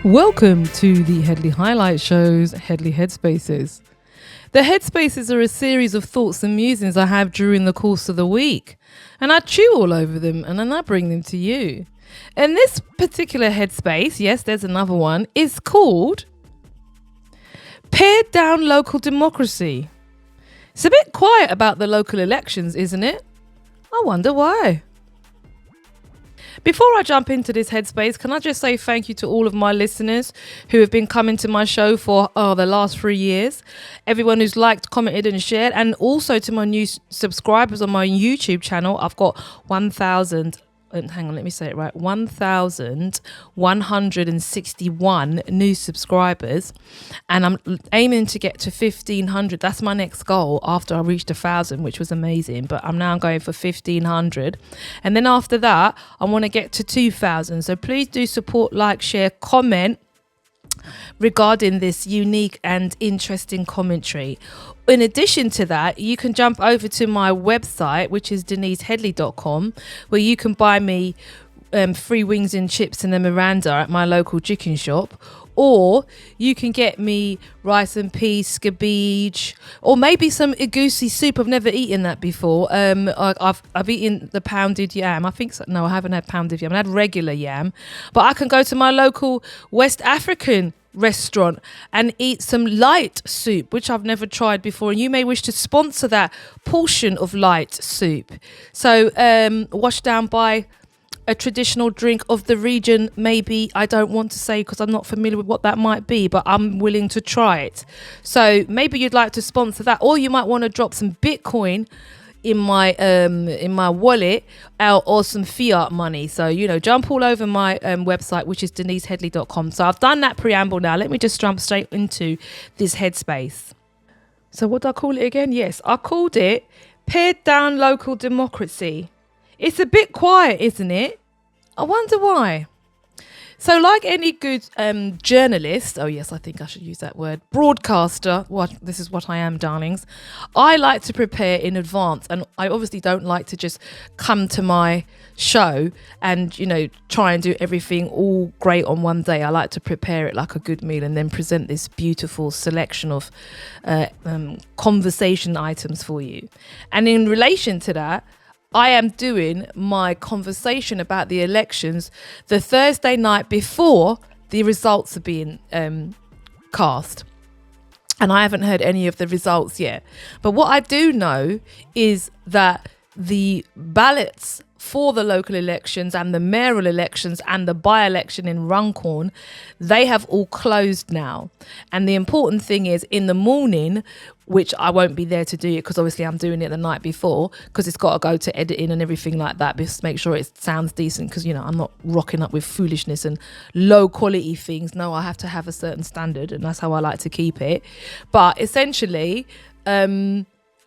Welcome to the Headley Highlight Show's Headley Headspaces. The Headspaces are a series of thoughts and musings I have during the course of the week, and I chew all over them and then I bring them to you. And this particular headspace, yes, there's another one, is called Pared Down Local Democracy. It's a bit quiet about the local elections, isn't it? I wonder why. Before I jump into this headspace, can I just say thank you to all of my listeners who have been coming to my show for the last 3 years. Everyone who's liked, commented and shared, and also to my new subscribers on my YouTube channel. I've got 1,161 new subscribers, and I'm aiming to get to 1,500. That's my next goal after I reached 1,000, which was amazing, but I'm now going for 1,500, and then after that I want to get to 2,000. So please do support, like, share, comment regarding this unique and interesting commentary. In addition to that, you can jump over to my website, which is deniseheadley.com, where you can buy me free wings and chips and a Miranda at my local chicken shop, or you can get me rice and peas, scabeach, or maybe some egusi soup. I've never eaten that before. I've eaten the pounded yam. I think so. No, I haven't had pounded yam. I had regular yam, but I can go to my local West African restaurant and eat some light soup, which I've never tried before, and you may wish to sponsor that portion of light soup. So washed down by a traditional drink of the region, maybe. I don't want to say because I'm not familiar with what that might be, but I'm willing to try it. So maybe you'd like to sponsor that, or you might want to drop some Bitcoin in my wallet, or some fiat money. So, jump all over my website, which is deniseheadley.com. So I've done that preamble. Now let me just jump straight into this headspace. So what did I call it again? Yes, I called it Pared Down Local Democracy. It's a bit quiet, isn't it? I wonder why. So like any good journalist, oh yes, I think I should use that word, broadcaster, this is what I am, darlings, I like to prepare in advance, and I obviously don't like to just come to my show and, try and do everything all great on one day. I like to prepare it like a good meal and then present this beautiful selection of conversation items for you. And in relation to that, I am doing my conversation about the elections the Thursday night before the results are being cast. And I haven't heard any of the results yet. But what I do know is that the ballots for the local elections and the mayoral elections and the by-election in Runcorn, they have all closed now. And the important thing is, in the morning, which I won't be there to do it because obviously I'm doing it the night before, because it's got to go to editing and everything like that, just make sure it sounds decent, because I'm not rocking up with foolishness and low quality things. No, I have to have a certain standard, and that's how I like to keep it. But essentially,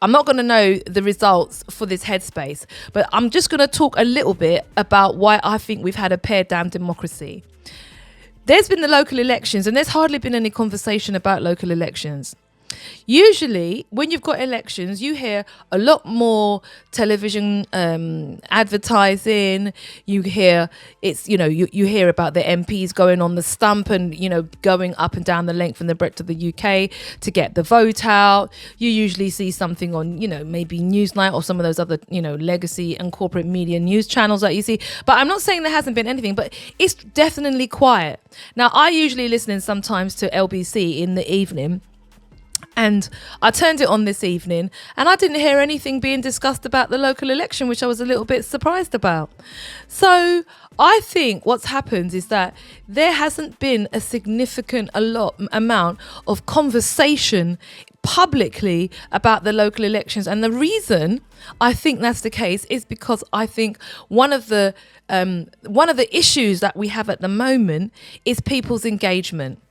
I'm not going to know the results for this headspace, but I'm just going to talk a little bit about why I think we've had a pared down democracy. There's been the local elections, and there's hardly been any conversation about local elections. Usually when you've got elections, you hear a lot more television advertising. You hear you hear about the MPs going on the stump and going up and down the length and the breadth of the UK to get the vote out. You usually see something on maybe Newsnight or some of those other legacy and corporate media news channels that you see. But I'm not saying there hasn't been anything, but it's definitely quiet. Now I usually listen in sometimes to LBC in the evening, and I turned it on this evening and I didn't hear anything being discussed about the local election, which I was a little bit surprised about. So I think what's happened is that there hasn't been a significant amount of conversation publicly about the local elections. And the reason I think that's the case is because I think one of the issues that we have at the moment is people's engagement.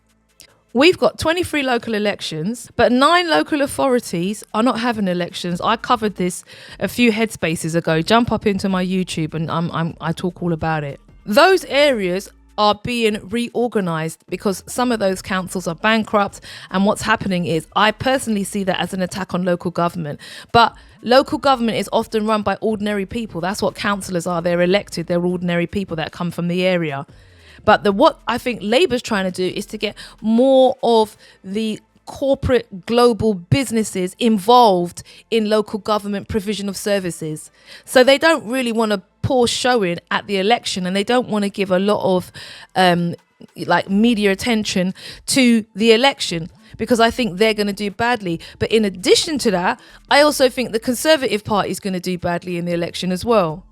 We've got 23 local elections, but 9 local authorities are not having elections. I covered this a few headspaces ago. Jump up into my YouTube and I talk all about it. Those areas are being reorganized because some of those councils are bankrupt, and what's happening is, I personally see that as an attack on local government. But local government is often run by ordinary people. That's what councillors are. They're elected. They're ordinary people that come from the area. But what I think Labour's trying to do is to get more of the corporate global businesses involved in local government provision of services. So they don't really want to pour show in at the election, and they don't want to give a lot of like media attention to the election, because I think they're going to do badly. But in addition to that, I also think the Conservative Party is going to do badly in the election as well,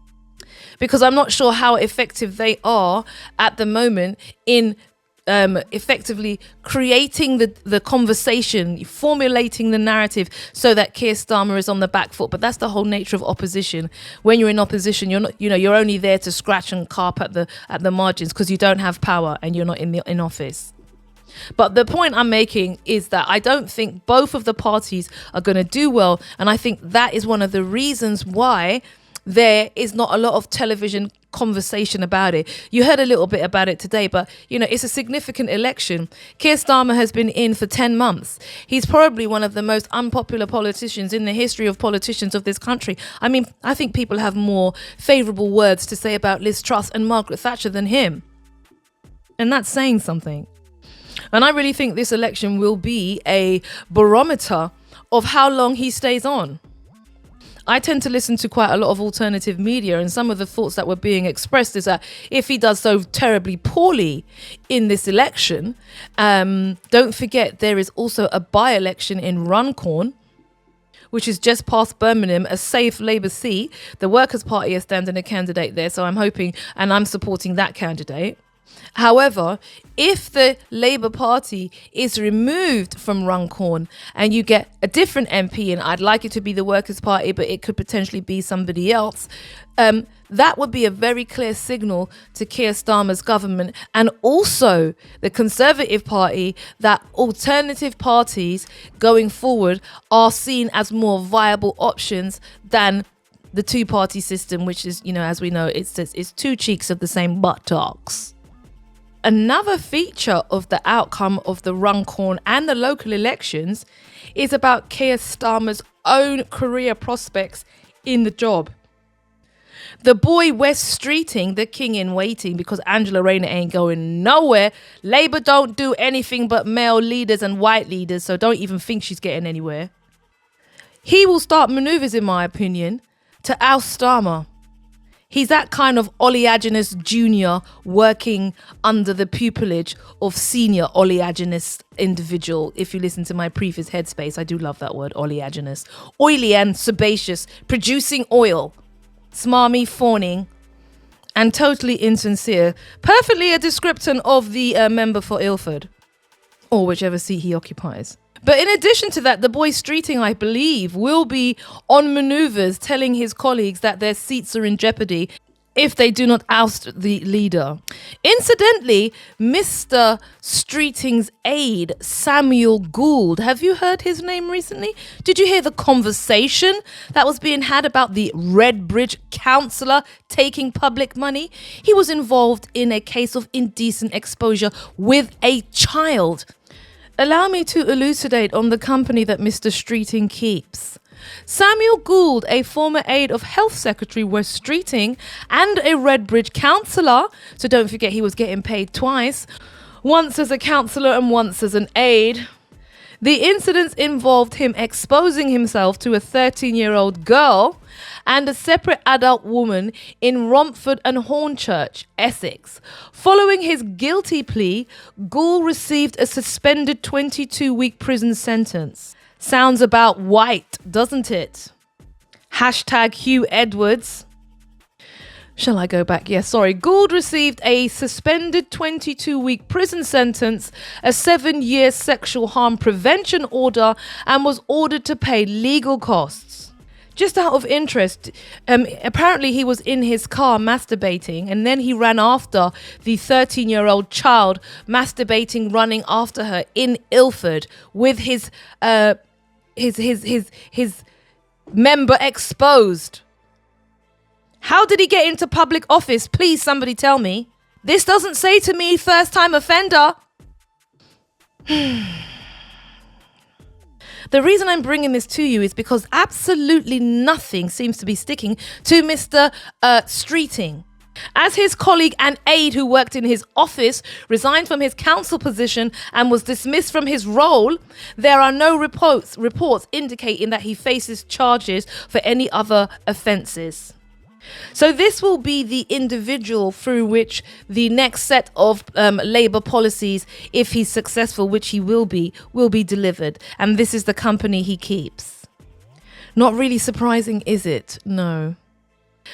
because I'm not sure how effective they are at the moment in effectively creating the conversation, formulating the narrative so that Keir Starmer is on the back foot. But that's the whole nature of opposition. When you're in opposition, you're not, you're only there to scratch and carp at the margins, because you don't have power and you're not in office. But the point I'm making is that I don't think both of the parties are going to do well, and I think that is one of the reasons why there is not a lot of television conversation about it. You heard a little bit about it today, but it's a significant election. Keir Starmer has been in for 10 months. He's probably one of the most unpopular politicians in the history of politicians of this country. I mean, I think people have more favourable words to say about Liz Truss and Margaret Thatcher than him. And that's saying something. And I really think this election will be a barometer of how long he stays on. I tend to listen to quite a lot of alternative media, and some of the thoughts that were being expressed is that if he does so terribly poorly in this election, don't forget there is also a by-election in Runcorn, which is just past Birmingham, a safe Labour seat. The Workers' Party are standing a candidate there, so I'm hoping and I'm supporting that candidate. However, if the Labour Party is removed from Runcorn and you get a different MP, and I'd like it to be the Workers' Party, but it could potentially be somebody else, that would be a very clear signal to Keir Starmer's government and also the Conservative Party that alternative parties going forward are seen as more viable options than the two-party system, which is, as we know, it's two cheeks of the same buttocks. Another feature of the outcome of the Runcorn and the local elections is about Keir Starmer's own career prospects in the job. The boy Wes Streeting, the king in waiting, because Angela Rayner ain't going nowhere. Labour don't do anything but male leaders and white leaders, so don't even think she's getting anywhere. He will start manoeuvres, in my opinion, to oust Starmer. He's that kind of oleaginous junior working under the pupillage of senior oleaginous individual. If you listen to my previous Headspace, I do love that word, oleaginous. Oily and sebaceous, producing oil, smarmy, fawning, and totally insincere. Perfectly a description of the member for Ilford, or whichever seat he occupies. But in addition to that, the boy Streeting, I believe, will be on manoeuvres telling his colleagues that their seats are in jeopardy if they do not oust the leader. Incidentally, Mr. Streeting's aide, Samuel Gould, have you heard his name recently? Did you hear the conversation that was being had about the Redbridge councillor taking public money? He was involved in a case of indecent exposure with a child. Allow me to elucidate on the company that Mr. Streeting keeps. Samuel Gould, a former aide of Health Secretary Wes Streeting and a Redbridge councillor, so don't forget he was getting paid twice, once as a councillor and once as an aide. The incidents involved him exposing himself to a 13-year-old girl and a separate adult woman in Romford and Hornchurch, Essex. Following his guilty plea, Gould received a suspended 22-week prison sentence. Sounds about white, doesn't it? Hashtag Hugh Edwards. Shall I go back? Yeah, sorry. Gould received a suspended 22-week prison sentence, a 7-year sexual harm prevention order, and was ordered to pay legal costs. Just out of interest, apparently he was in his car masturbating, and then he ran after the 13-year-old child, masturbating, running after her in Ilford with his member exposed. How did he get into public office? Please, somebody tell me. This doesn't say to me first-time offender. The reason I'm bringing this to you is because absolutely nothing seems to be sticking to Mr. Streeting. As his colleague and aide who worked in his office resigned from his council position and was dismissed from his role, there are no reports indicating that he faces charges for any other offences. So this will be the individual through which the next set of Labour policies, if he's successful, which he will be delivered. And this is the company he keeps. Not really surprising, is it? No.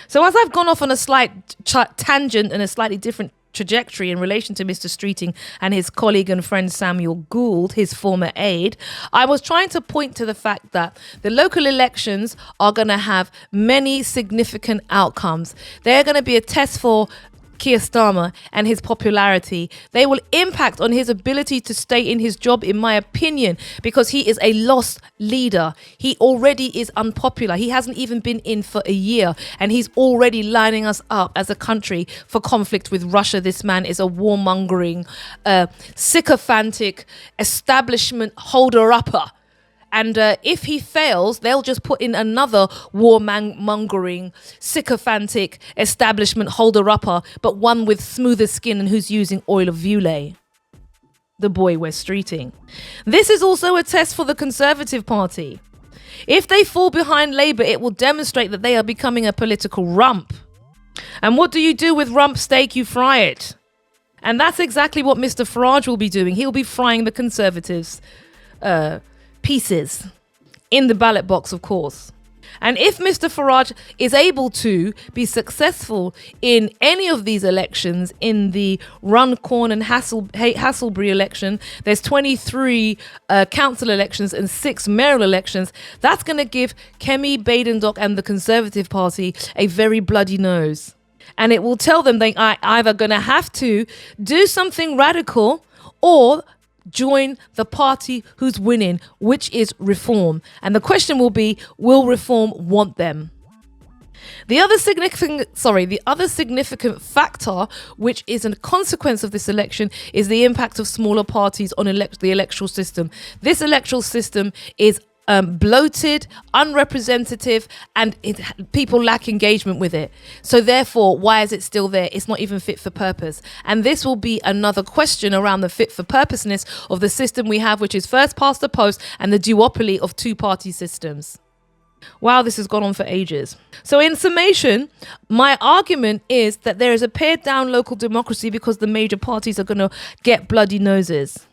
So as I've gone off on a slight tangent and a slightly different trajectory in relation to Mr. Streeting and his colleague and friend Samuel Gould, his former aide, I was trying to point to the fact that the local elections are going to have many significant outcomes. They're going to be a test for Keir Starmer and his popularity. They will impact on his ability to stay in his job, in my opinion, because he is a lost leader. He already is unpopular. He hasn't even been in for a year, and he's already lining us up as a country for conflict with Russia. This man is a warmongering, sycophantic establishment holder-upper. And if he fails, they'll just put in another warmongering, sycophantic establishment holder-upper, but one with smoother skin and who's using oil of Vulay. The boy Wes Streeting. This is also a test for the Conservative Party. If they fall behind Labour, it will demonstrate that they are becoming a political rump. And what do you do with rump steak? You fry it. And that's exactly what Mr. Farage will be doing. He'll be frying the Conservatives' pieces in the ballot box, of course. And if Mr. Farage is able to be successful in any of these elections, in the Runcorn and Hasselbury election, there's 23 council elections and 6 mayoral elections. That's going to give Kemi Badenoch and the Conservative Party a very bloody nose. And it will tell them they are either going to have to do something radical or join the party who's winning, which is Reform. And the question will be, will Reform want them? The other significant factor, which is a consequence of this election, is the impact of smaller parties on the electoral system. This electoral system is bloated, unrepresentative, and people lack engagement with it. So therefore, why is it still there? It's not even fit for purpose. And this will be another question around the fit for purposeness of the system we have, which is first past the post and the duopoly of two-party systems. Wow, this has gone on for ages. So in summation, my argument is that there is a pared down local democracy because the major parties are going to get bloody noses.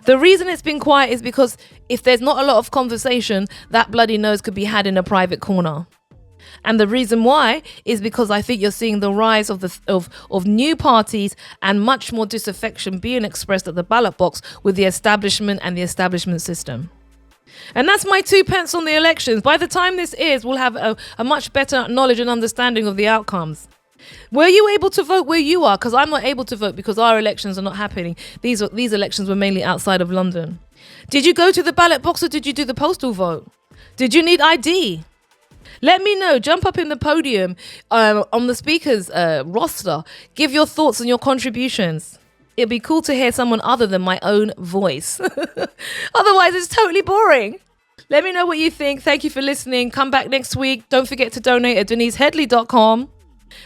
The reason it's been quiet is because if there's not a lot of conversation, that bloody nose could be had in a private corner. And the reason why is because I think you're seeing the rise of new parties and much more disaffection being expressed at the ballot box with the establishment and the establishment system. And that's my 2 pence on the elections. By the time this is, we'll have a much better knowledge and understanding of the outcomes. Were you able to vote where you are? Because I'm not able to vote because our elections are not happening. These elections were mainly outside of London. Did you go to the ballot box or did you do the postal vote? Did you need ID? Let me know. Jump up in the podium on the speakers roster. Give your thoughts and your contributions. It'd be cool to hear someone other than my own voice. Otherwise, it's totally boring. Let me know what you think. Thank you for listening. Come back next week. Don't forget to donate at DeniseHeadley.com,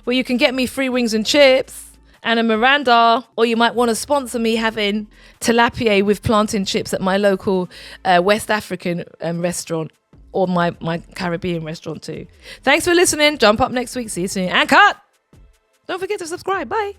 where you can get me free wings and chips and a Miranda, or you might want to sponsor me having tilapia with plantain chips at my local West African restaurant, or my Caribbean restaurant too. Thanks for listening. Jump up next week. See you soon. And cut! Don't forget to subscribe. Bye.